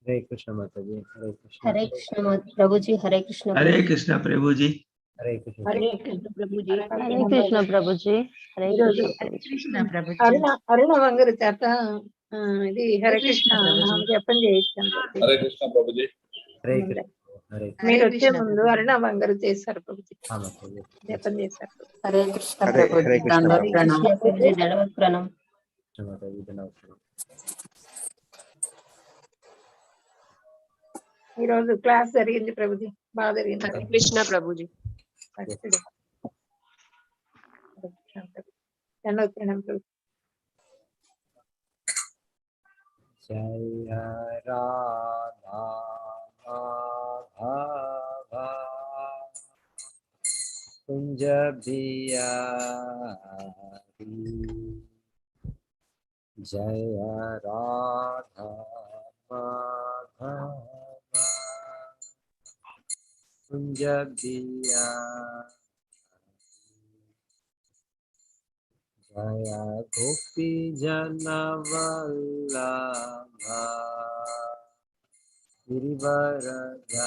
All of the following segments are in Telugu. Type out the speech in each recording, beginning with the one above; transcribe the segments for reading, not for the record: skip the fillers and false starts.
हरे कृष्ण माता जी, हरे कृष्ण। हरे कृष्ण प्रभु जी, हरे कृष्ण। हरे कृष्ण प्रभु जी। हरे कृष्ण। हरे कृष्ण प्रभु जी। हरे कृष्ण प्रभु जी, हरे कृष्ण प्रभु जी। అరుణ వంగరు చేత ఇది హరే కృష్ణ నామజపం చేయించాం. हरे कृष्ण प्रभु जी। हरे कृष्ण। हरे మీరు వచ్చే ముందు అరుణ వంగరు చేశారు ప్రభుజీ, हाँ माता जी। జపం చేశారు. हरे कृष्ण हरे प्रभु जी, कृष्ण दंडवत प्रणाम प्रभु जी, दंडवत प्रणाम। कृष्ण माता जी धन्यवाद। ఈ రోజు క్లాస్ జరిగింది ప్రభుజీ, బాగా జరిగింది. हरे कृष्ण प्रभु जी। దండోత్సవం. जय राधा माधव कुंज बिहारी, जय राधा माधव कुंज बिहारी, जय गोपी जन वल्लभा गिरिवरधारी,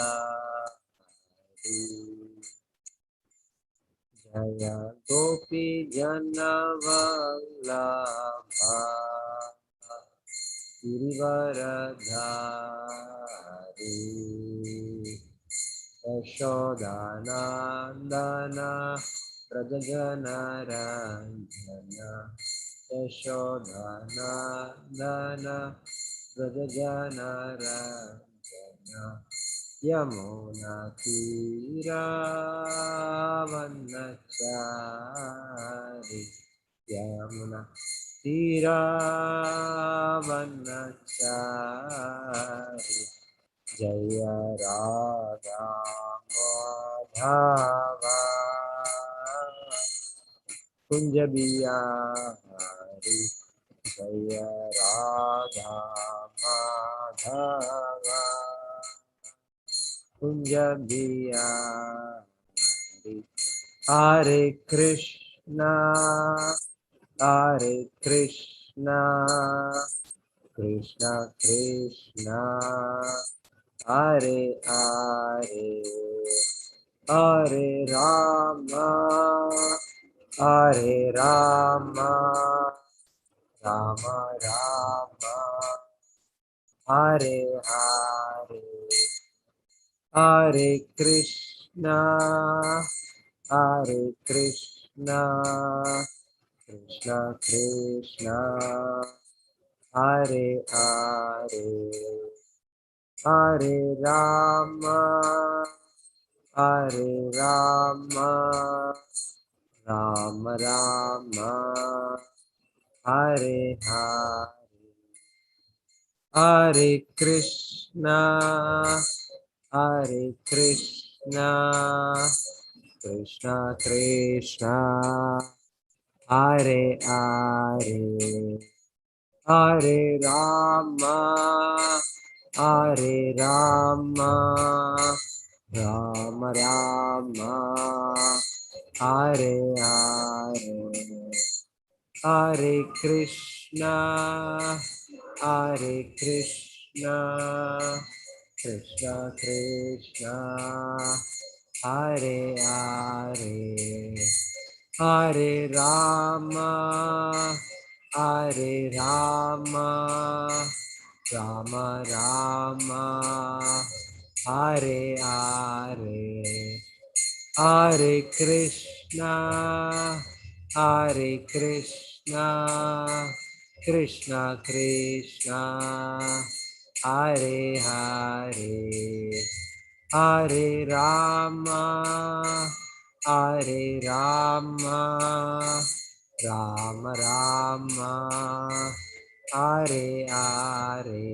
जय गोपी जन वल्लभा गिरिवरधारी, यशोदानंदन व्रजगणरञ्जन, यशोदानंदन व्रजगणरञ्जन, यमुनातीरावनचारि, यमुनातीरावनचारि, जय राधा माधव कुंज बिहारी, जय राधा माधव कुंज बिहारी, हरे कृष्णा कृष्णा कृष्णा हरे हरे, हरे राम राम राम हरे हरे, हरे कृष्णा कृष्णा कृष्णा हरे हरे, हरे राम राम राम हरे हरे, हरे कृष्णा कृष्णा कृष्णा हरे हरे, हरे राम राम राम हरे हरे, हरे कृष्णा कृष्णा कृष्णा हरे हरे, हरे राम राम राम हरे हरे, हरे कृष्णा कृष्णा कृष्णा हरे हरे, हरे राम राम राम हरे हरे।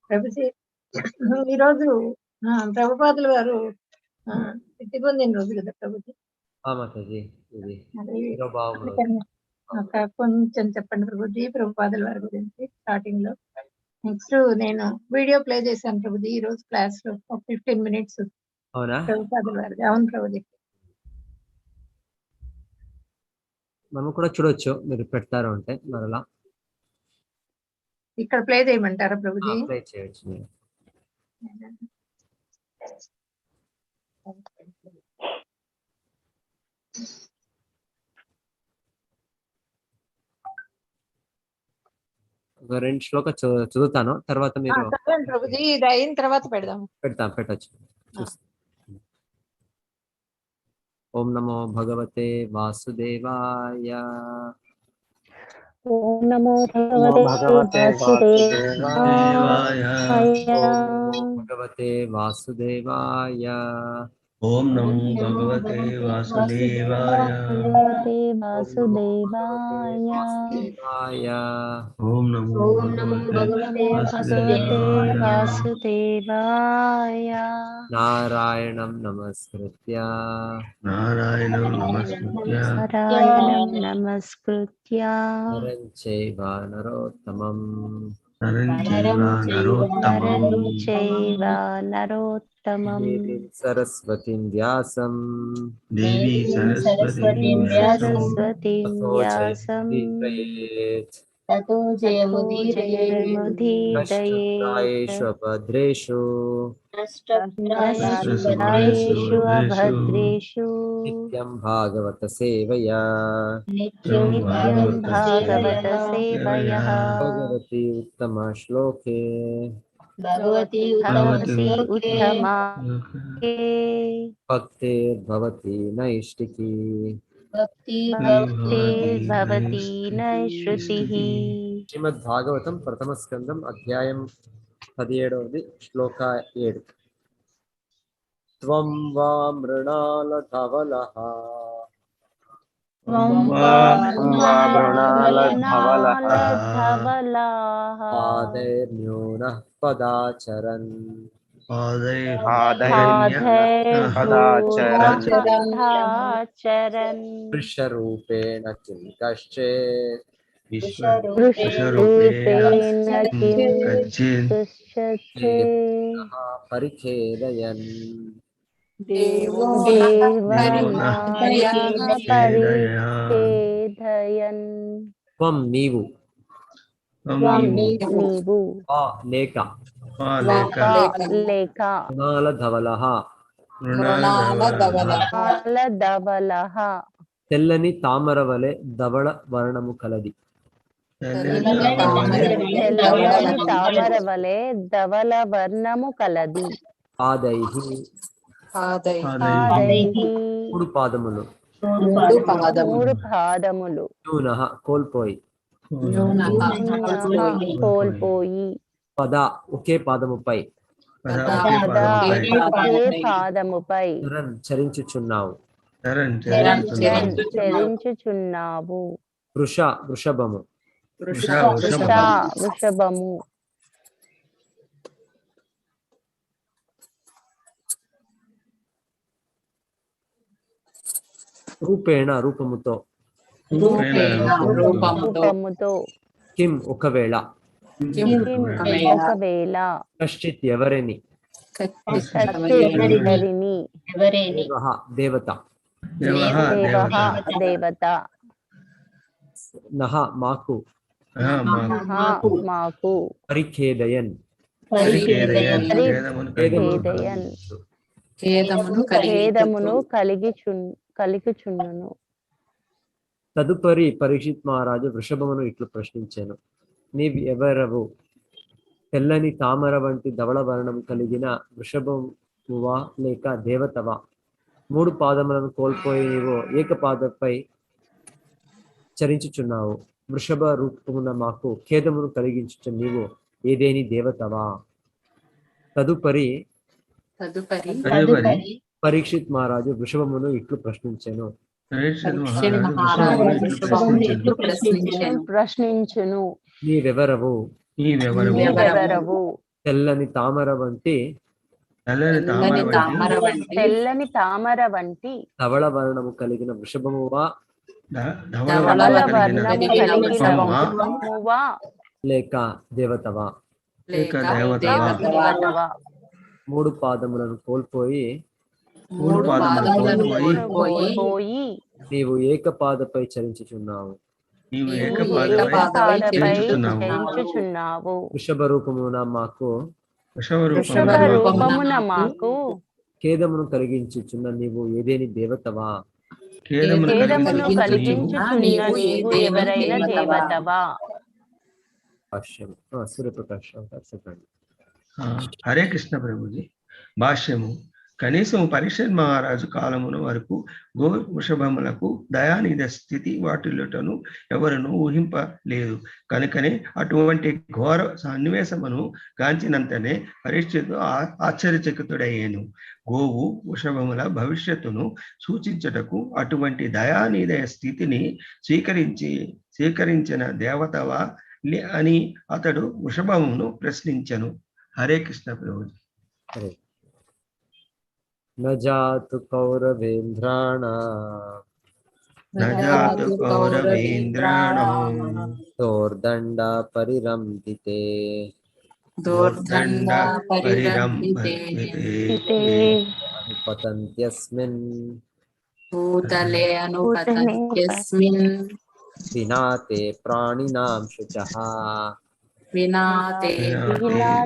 ప్రభుజీ ఈరోజు ప్రభుపాదుల వారు తిథి పొందిన రోజు కదా ప్రభుజీ. हाँ माता जी, जी అది భావంలో కొంచెం చెప్పండి ప్రభుజీ ప్రభుపాదుల వారి గురించి స్టార్టింగ్ లో. నెక్స్ట్ నేను వీడియో ప్లే చేశాను ప్రభుజీ ఈ రోజు క్లాస్ లో ఒక 15 మినిట్స్ అవునా? ప్రభుపాదుల వారిది. అవును ప్రభుజీ. మనం కూడా చూడొచ్చు, మీరు పెడతారు అంటే మరలా ఇక్కడ ప్లే చేయమంటారా ప్రభుజీ? ప్లే చేయొచ్చు మీరు. ఒక 2 శ్లోక చదువుతాను, తర్వాత మీరు చదవండి ప్రభుజీ, ఇది అయిన తర్వాత పెడదాం. పెట్టొచ్చు. ఓం నమో భగవతే వాసుదేవాయ. ఓం నమో భగవతే వాసుదేవాయ. భగవతే వాసుదేవాయ. ఓం నమో భగవతే వాసుదేవాయ. భగవతే వాసుదేవాయ. ఓం నమో భగవతే వాసుదేవాయ. నారాయణం నమస్కృత్య నారాయణం నమస్కృత్య నరం చైవ నరోత్తమం దేవీం సరస్వతిం వ్యాసం దేవీ సరస్వతిం వ్యాసం తతో నష్టప్రాయేషు అభద్రేషు నష్టప్రాయేషు అభద్రేషు నిత్యం భాగవత సేవయా నిత్యం భాగవత సేవయః భగవతి ఉత్తమ శ్లోకే భగవతి ఉత్తమా భక్తిర్భవతి నైష్టికీ భక్తిర్భవతి నైష్టిః. శ్రీమద్ భాగవతం ప్రథమ స్కందం అధ్యాయం 17 శ్లోక 7. త్వం వా మృణాల ధవలః పాదైర్న్యూనః పదాచరన్ పాదైర్పదాచరన్ వృషరూపేణ కిం కశ్చిత్ వృషరూపేణ కిం కశ్చిత్ పరిఖేదయన్ పరిఖేదయన్. త్వం నీవు లేక మృణాలధవలః తెల్లని తామర వలె ధవళ వర్ణము కలది. తెల్లని తామర వలె ధవళ వర్ణము కలది. పాదైః మూడు పాదములు న్యూనః కోల్పోయి పద ఒకే పాదముపై పాదముపై చరించుచున్నావు. చరించుచున్నావు. వృషభము వృషభము రూపేణ రూపముతో కిం ఒకవేళ కశ్చిత్ ఎవరిని దేవత నహ మాకు పరిఖేదయన్ ఖేదమును కలిగిచుండును. తదుపరి పరీక్షిత్ మహారాజు వృషభమును ఇట్లు ప్రశ్నించాను, నీవు ఎవరవు? తెల్లని తామర వంటి ధవళ వర్ణం కలిగిన వృషభమువా లేక దేవతవా? మూడు పాదములను కోల్పోయి నీవు ఏకపాదపై చరించుచున్నావు. వృషభ రూపమున మాకు ఖేదమును కలిగించు నీవు ఏదేని దేవతవా? తదుపరి పరీక్షిత్ మహారాజు వృషభమును ఇట్లు ప్రశ్నించెను, నీవెవరవు? తెల్లని తామర వంటి ధవళ వర్ణము కలిగిన వృషభమువా లేక దేవతవా? ఏక లేక దేవతవా దేవతవా మూడు పాదములను కోల్పోయి మూడు పాదములను కోల్పోయి పోయి నీవు ఏకపాదపై చరించుచున్నావు. నీవు నీవు ఏకపాదపై ఏకపాదపై చరించుచున్నావు. చరించుచున్నావు. వృషభ రూపమున మాకు వృషభ వృషభ రూపమున రూపమున మాకు ఖేదమును కలిగించుచున్న నీవు ఏదేని దేవతవా. ఖేదమును ఖేదమును కలిగించుచున్న నీవు కలిగించుచున్న నీవు ఎవరైనా దేవతవా. భాష్యం సూర్యప్రకాష్ గారు చెప్పండి. హరే కృష్ణ ప్రభుజీ. భాష్యము. కనీసం పరీక్షిత్ మహారాజు కాలమున వరకు గో వృషభములకు దయానిధ స్థితి వాటిల్లుటను ఎవరును ఊహింపలేదు. కనుకనే అటువంటి ఘోర సన్నివేశమును గాంచినంతనే పరీక్షితు ఆశ్చర్యచకితుడయ్యేను. గోవు వృషభముల భవిష్యత్తును సూచించుటకు అటువంటి దయానిధయ స్థితిని స్వీకరించిన దేవతవా అని అతడు వృషభమును ప్రశ్నించెను. హరే కృష్ణ ప్రభుజీ. హరే నజాతు కౌరవేంద్రాణాం నజాతు కౌరవేంద్రాణాం దోర్దండ పరిరంభితే దోర్దండ పరిరంభితే అనుపతంత్యస్మిన్ భూతలే అనుపతంత్యస్మిన్ వినాతే ప్రాణినాం శుచః. వినాతే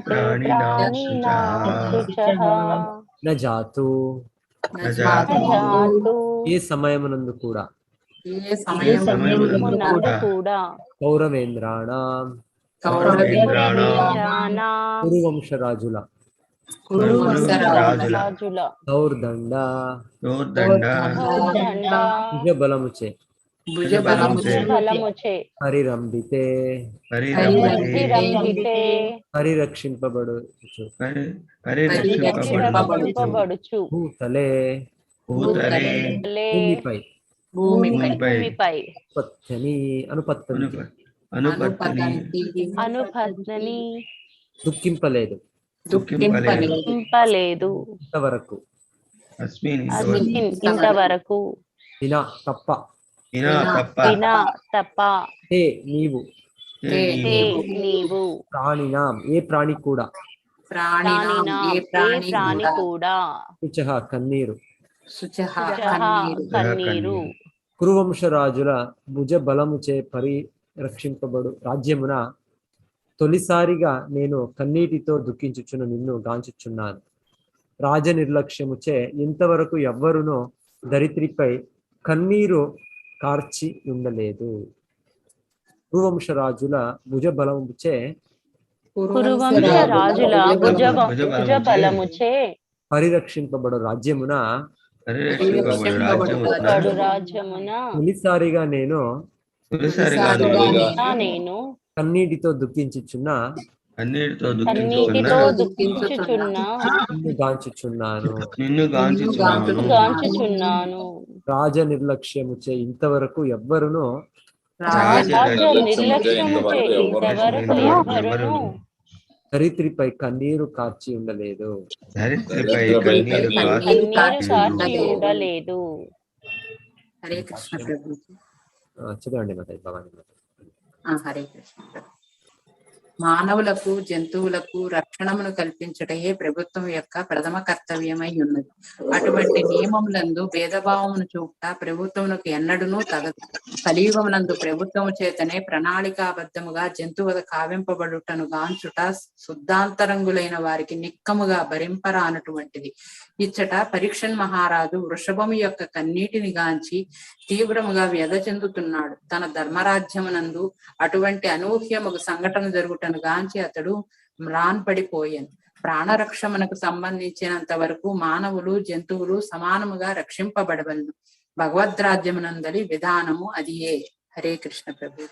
ప్రాణినాం శుచః. నజాతు నజాతు ఏ సమయమునందు కూడా ఏ సమయమునందు కూడా కౌరవేంద్రాణం కౌరవేంద్రాణాం కురువంశరాజుల రాజుల దౌర్దండ దోర్దండ భుజబలముచే బలముచే పరిరంభితే పరిరంభితే పరిరక్షింపబడుచు రక్షింపబడుచు భూతలే భూమిపై భూమిపై అనుపత్ని దుఃఖింపలేదు దుఃఖింపలేదు ఇంతవరకు ఇంతవరకు వినా తప్ప తప్ప హే నీవు నీవు ప్రాణినాం ఏ ప్రాణి కూడా ప్రాణినాం ఏ ప్రాణి కూడా శుచః కన్నీరు శుచః కన్నీరు కురువంశరాజుల భుజ బలముచే పరిరక్షింపబడు రాజ్యమున తొలిసారిగా నేను కన్నీటితో దుఃఖించుచున్న నిన్ను గాంచుచున్నాను. రాజ నిర్లక్ష్యముచే ఇంతవరకు ఎవ్వరునో దరిత్రిపై కన్నీరు కార్చి ఉండలేదు. కురువంశరాజుల భుజ బలముచే కురువంశ రాజుల భుజ బలముచే పరిరక్షింపబడు రాజ్యమున రాజ్యమున తొలిసారిగా నేను కన్నీటితో దుఃఖించుచున్న కన్నీటితో దుఃఖించుచున్న నిన్ను గాంచుచున్నాను. రాజ నిర్లక్ష్యముచే ఇంతవరకు ఎవ్వరునో నిర్లక్ష్యముచే ఇంతవరకు ఎవ్వరును దరిత్రిపై కన్నీరు కార్చి ఉండలేదు. కన్నీరు కార్చి ఉండలేదు. హరే కృష్ణ ప్రభు. చదవండి మాతాజీ భవాని. హరే కృష్ణ. మానవులకు జంతువులకు రక్షణమును కల్పించటయే ప్రభుత్వం యొక్క ప్రథమ కర్తవ్యమై ఉన్నది. అటువంటి నియమములందు భేదభావమును చూపుట ప్రభుత్వమునకు ఎన్నడూనూ తగదు. కలియుగమునందు ప్రభుత్వము చేతనే ప్రణాళికాబద్ధముగా జంతువద కావింపబడుటను గాంచుట శుద్ధాంతరంగులైన వారికి నిక్కముగా భరింపరానటువంటిది. ఇచ్చట పరీక్షన్ మహారాజు వృషభము యొక్క కన్నీటిని గాంచి తీవ్రముగా వ్యధ చెందుతున్నాడు. తన ధర్మరాజ్యమునందు అటువంటి అనూహ్యముగు సంఘటన జరుగుటను గాంచి అతడు మ్రాన్పడిపోయాను. ప్రాణరక్షమునకు సంబంధించినంత వరకు మానవులు జంతువులు సమానముగా రక్షింపబడవలను. భగవద్రాజ్యమునందలి విధానము అదియే. హరే కృష్ణ ప్రభు.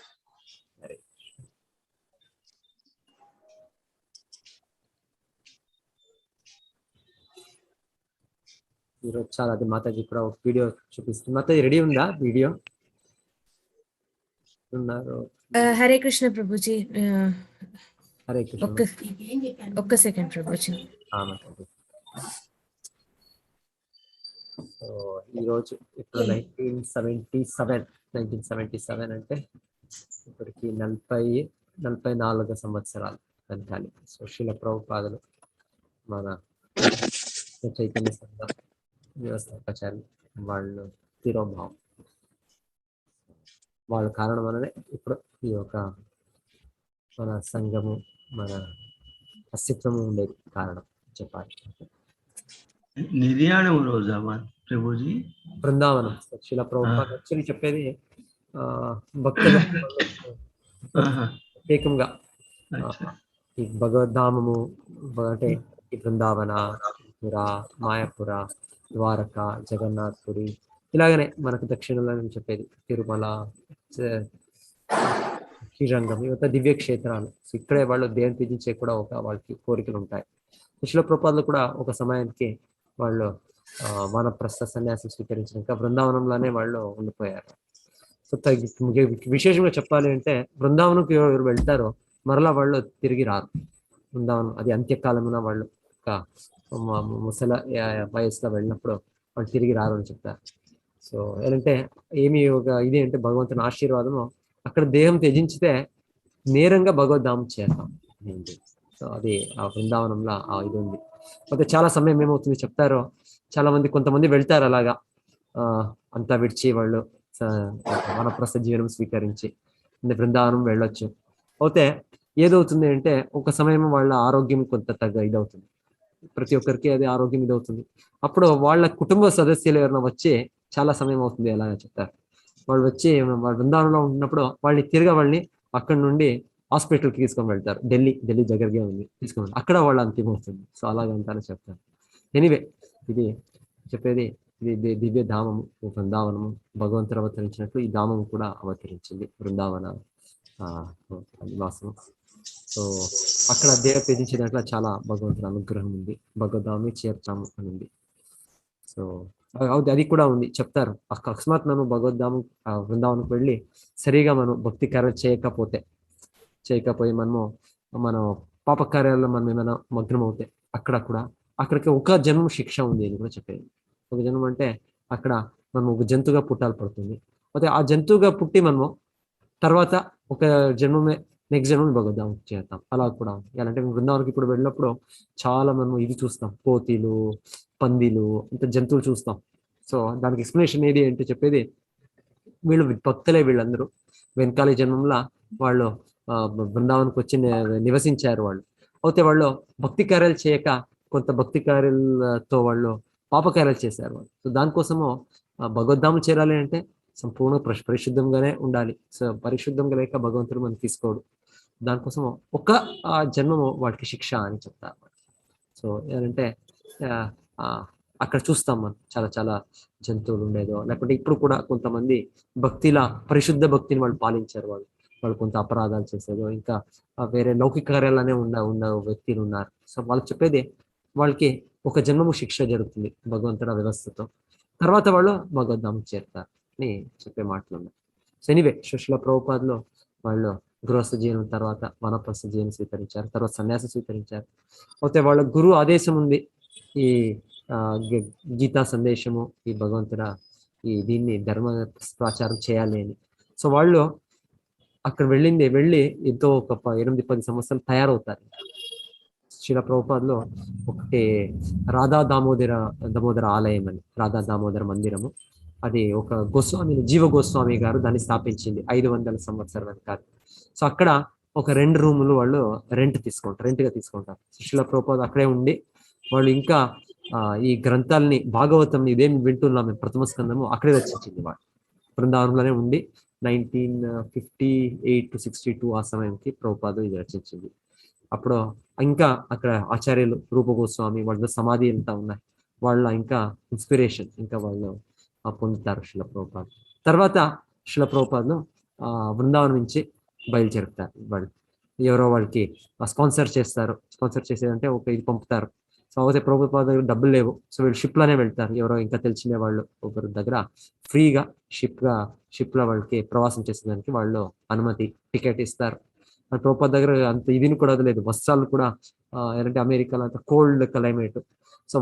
ఈరోజు చాలా అది మాతాజీ కూడా ఒక వీడియో చూపిస్తుంది. మాతాజీ రెడీ ఉందా వీడియో? ఉన్నారు. హరే కృష్ణ ప్రభుజీ. హరే కృష్ణ. ఒక్క సెకండ్ ప్రభుజీ. సో ఈరోజు ఇప్పుడు 1977 అంటే ఇప్పటికి 44 సంవత్సరాలు. కనకాలి. సో శిల ప్రభుపాదులు మన చైతన్య సంఘ వ్యవస్థాపచారి వాళ్ళు తిరోభావం వాళ్ళ కారణం వలనే ఇప్పుడు ఈ యొక్క మన సంఘము మన అస్తిత్వము ఉండేది కారణం చెప్పాలి. నిర్యాణం రోజా ప్రభుజీ? బృందావనం శిల ప్రభుపాద యాక్చువల్లీ చెప్పేది భక్తులు ప్రత్యేకంగా ఈ భగవద్ధామము అంటే ఈ బృందావన, పుర, మాయాపుర, ద్వారక, జగన్నాథ్పురి, ఇలాగనే మనకు దక్షిణంలో నేను చెప్పేది తిరుమల, శ్రీరంగం, ఇవంతా దివ్య క్షేత్రాలు. సో ఇక్కడే వాళ్ళు దేవుని పూజించే కూడా ఒక వాళ్ళకి కోరికలు ఉంటాయి. శిల ప్రభుపాదులు కూడా ఒక సమయానికి వాళ్ళు వానప్రస్థ సన్యాసం స్వీకరించాక బృందావనంలోనే వాళ్ళు ఉండిపోయారు. సో విశేషంగా చెప్పాలి అంటే బృందావనంకి ఎవరు వెళ్తారో మరలా వాళ్ళు తిరిగి రారు. బృందావనం అది అంత్యకాలమున వాళ్ళు ఒక ముసల వయసులో వెళ్ళినప్పుడు వాళ్ళు తిరిగి రారు అని చెప్తారు. సో ఏంటంటే ఏమి ఒక ఇది అంటే భగవంతుని ఆశీర్వాదము అక్కడ దేహం త్యజించితే నేరంగా భగవద్ధామం చేస్తాం. సో అది ఆ బృందావనంలో ఆ ఇది ఉంది. అయితే చాలా సమయం ఏమవుతుంది చెప్తారో, చాలా మంది కొంతమంది వెళ్తారు అలాగా అంతా విడిచి వాళ్ళు వనప్రస్థ జీవనం స్వీకరించి బృందావనం వెళ్ళొచ్చు. అయితే ఏదవుతుంది అంటే ఒక సమయం వాళ్ళ ఆరోగ్యం కొంత ఇదవుతుంది. ప్రతి ఒక్కరికి అది ఆరోగ్యం ఇదవుతుంది. అప్పుడు వాళ్ళ కుటుంబ సదస్యులు ఎవరైనా వచ్చి చాలా సమయం అవుతుంది అలాగా చెప్తారు. వాళ్ళు వచ్చి వాళ్ళ బృందావనంలో ఉంటున్నప్పుడు వాళ్ళని అక్కడ నుండి హాస్పిటల్కి తీసుకొని వెళ్తారు. ఢిల్లీ దగ్గరగా ఉంది, తీసుకొని అక్కడ వాళ్ళ అంతిమం అవుతుంది. సో అలాగంతానే చెప్తారు. ఎనీవే ఇది చెప్పేది ఇది దివ్య ధామము, బృందావనము. భగవంతుడు అవతరించినట్లు ఈ ధామము కూడా అవతరించింది, బృందావన నివాసము. సో అక్కడ దేవ పూజించే దాంట్లో చాలా భగవంతుని అనుగ్రహం ఉంది. భగవద్ధామి చేర్చాము అని ఉంది. సో అది కూడా ఉంది చెప్తారు. అకస్మాత్ మనం భగవద్ధాము బృందావనకు వెళ్ళి సరిగా మనం భక్తి కార్యాలు చేయకపోయి మనం పాప కార్యాలలో మనం ఏమైనా మగ్నం అవుతే అక్కడికి ఒక జన్మ శిక్ష ఉంది అని కూడా చెప్పేది. ఒక జన్మం అంటే అక్కడ మనం ఒక జంతువుగా పుట్టాలి పడుతుంది. అయితే ఆ జంతువుగా పుట్టి మనము తర్వాత ఒక జన్మమే నెక్స్ట్ జన్మ భగవద్ధామం చేస్తాం. అలా కూడా ఉంది. ఎలాంటే బృందావనకి ఇప్పుడు వెళ్ళినప్పుడు చాలా మనం ఇది చూస్తాం, కోతిలు, పందిలు, ఇంత జంతువులు చూస్తాం. సో దానికి ఎక్స్ప్లెనేషన్ ఏది అంటే చెప్పేది వీళ్ళు భక్తులే, వీళ్ళందరూ వెనకాల జన్మంలో వాళ్ళు బృందావనకు వచ్చి నివసించారు వాళ్ళు. అయితే వాళ్ళు భక్తి కార్యాలు చేయక కొంత భక్తి కార్యాలతో వాళ్ళు పాపకార్యాలు చేశారు వాళ్ళు. సో దానికోసము భగవద్ధామం చేరాలి అంటే సంపూర్ణ పరిశుద్ధంగానే ఉండాలి. సో పరిశుద్ధంగా లేక భగవంతుడు మనం తీసుకోడు. దానికోసం ఒక జన్మము వాటికి శిక్ష అని చెప్తారు. సో ఏంటంటే అక్కడ చూస్తాం మనం చాలా చాలా జంతువులు ఉండేదో, లేకపోతే ఇప్పుడు కూడా కొంతమంది పరిశుద్ధ భక్తిని వాళ్ళు పాలించారు. వాళ్ళు కొంత అపరాధాలు చేసేదో, ఇంకా వేరే లౌకిక కార్యాలనే ఉన్న వ్యక్తులు ఉన్నారు. సో వాళ్ళు చెప్పేది వాళ్ళకి ఒక జన్మము శిక్ష జరుగుతుంది భగవంతుడి వ్యవస్థతో, తర్వాత వాళ్ళు భగవద్ధామం చేరుతారు అని చెప్పే మాటలు ఉన్నాయి. సో ఎనీవే శిల ప్రభుపాదులు వాళ్ళు గృహస్థ జీవనం తర్వాత వనప్రస్థ జీవనం స్వీకరించారు, తర్వాత సన్యాసం స్వీకరించారు. అయితే వాళ్ళ గురువు ఆదేశం ఉంది ఈ గీతా సందేశము, ఈ భగవంతుడ దీన్ని ధర్మ ప్రచారం చేయాలి అని. సో వాళ్ళు అక్కడ వెళ్ళి ఎంతో ఒక 8-10 సంవత్సరాలు తయారవుతారు. శిల ప్రభుపాదులో ఒకటి రాధా దామోదర ఆలయం అని, రాధా దామోదర మందిరము, అది ఒక జీవ గోస్వామి గారు దాన్ని స్థాపించింది 500 సంవత్సరాల వెనకాల. సో అక్కడ ఒక 2 రూములు వాళ్ళు రెంట్గా తీసుకుంటారు. శిల ప్రభుపాద అక్కడే ఉండి వాళ్ళు ఇంకా ఈ గ్రంథాలని భాగవతం ఇదేమి వింటున్నాం మేము ప్రథమ స్కందము అక్కడే రచించింది. వాళ్ళు బృందావనంలోనే ఉండి 1958 to 62 ఆ సమయంకి ప్రభుపాద ఇది రచించింది. అప్పుడు ఇంకా అక్కడ ఆచార్యులు రూప గోస్వామి వాళ్ళ సమాధి అంతా ఉన్నాయి. వాళ్ళ ఇంకా ఇన్స్పిరేషన్ ఇంకా వాళ్ళు పొందుతారు శిల ప్రభుపాద. తర్వాత శిల ప్రభుపాదను బృందావనం నుంచి బయలుదేరుతారు. వాళ్ళు ఎవరో వాళ్ళకి స్పాన్సర్ చేసేదంటే ఒక ఇది పంపుతారు. సో అయితే ప్రభుపాద దగ్గర డబ్బులు లేవు. సో వీళ్ళు షిప్లోనే వెళ్తారు. ఎవరో ఇంకా తెలిసిన వాళ్ళు ఒకరి దగ్గర ఫ్రీగా షిప్లో వాళ్ళకి ప్రవాసం చేసేదానికి వాళ్ళు అనుమతి టికెట్ ఇస్తారు. ప్రభుపాద దగ్గర అంత ఇదిని కూడా లేదు, వస్త్రాలు కూడా ఏంటంటే అమెరికాలో అంత కోల్డ్ క్లైమేట్. సో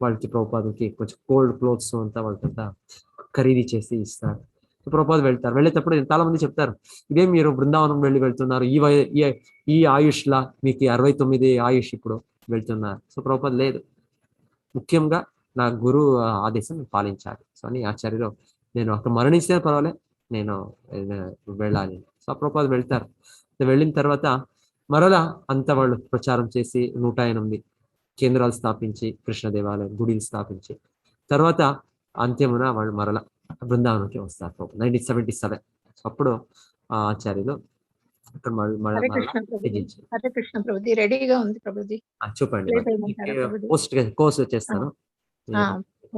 వాళ్ళకి ప్రభుపాదకి కొంచెం కోల్డ్ క్లోత్స్ అంతా వాళ్ళకంతా ఖరీదు చేసి ఇస్తారు. ప్రభుపాద వెళ్తారు. వెళ్ళేటప్పుడు చాలా మంది చెప్తారు, ఇదే మీరు బృందావనం వెళ్తున్నారు, ఈ ఆయుష్లా మీకు 69 ఆయుష్ ఇప్పుడు వెళ్తున్నారు. సో ప్రభుపాద లేదు, ముఖ్యంగా నా గురువు ఆదేశం పాలించాలి. సో అని ఆచార్యులు నేను అక్కడ మరణించినా పర్వాలే, నేను వెళ్ళాలి. సో ప్రభుపాద వెళ్తారు. వెళ్ళిన తర్వాత మరలా అంతా వాళ్ళు ప్రచారం చేసి 108 కేంద్రాలు స్థాపించి, కృష్ణ దేవాలయం గుడిని స్థాపించి, తర్వాత అంత్యమున వాళ్ళు మరలా బృందావనంకి వస్తారు 1977. సో అప్పుడు ఆ ఆచార్యులు అక్కడ హరే కృష్ణ ప్రభుజీ. హరే కృష్ణ ప్రభుజీ, రెడీగా ఉంది ప్రభుజీ. చూపండి, ప్లే చేయమంటారా ప్రభుజీ? కోర్స్ చేస్తాను.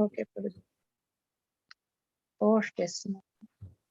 ఓకే ప్రభుజీ, పోస్ట్ చేస్తున్నాను.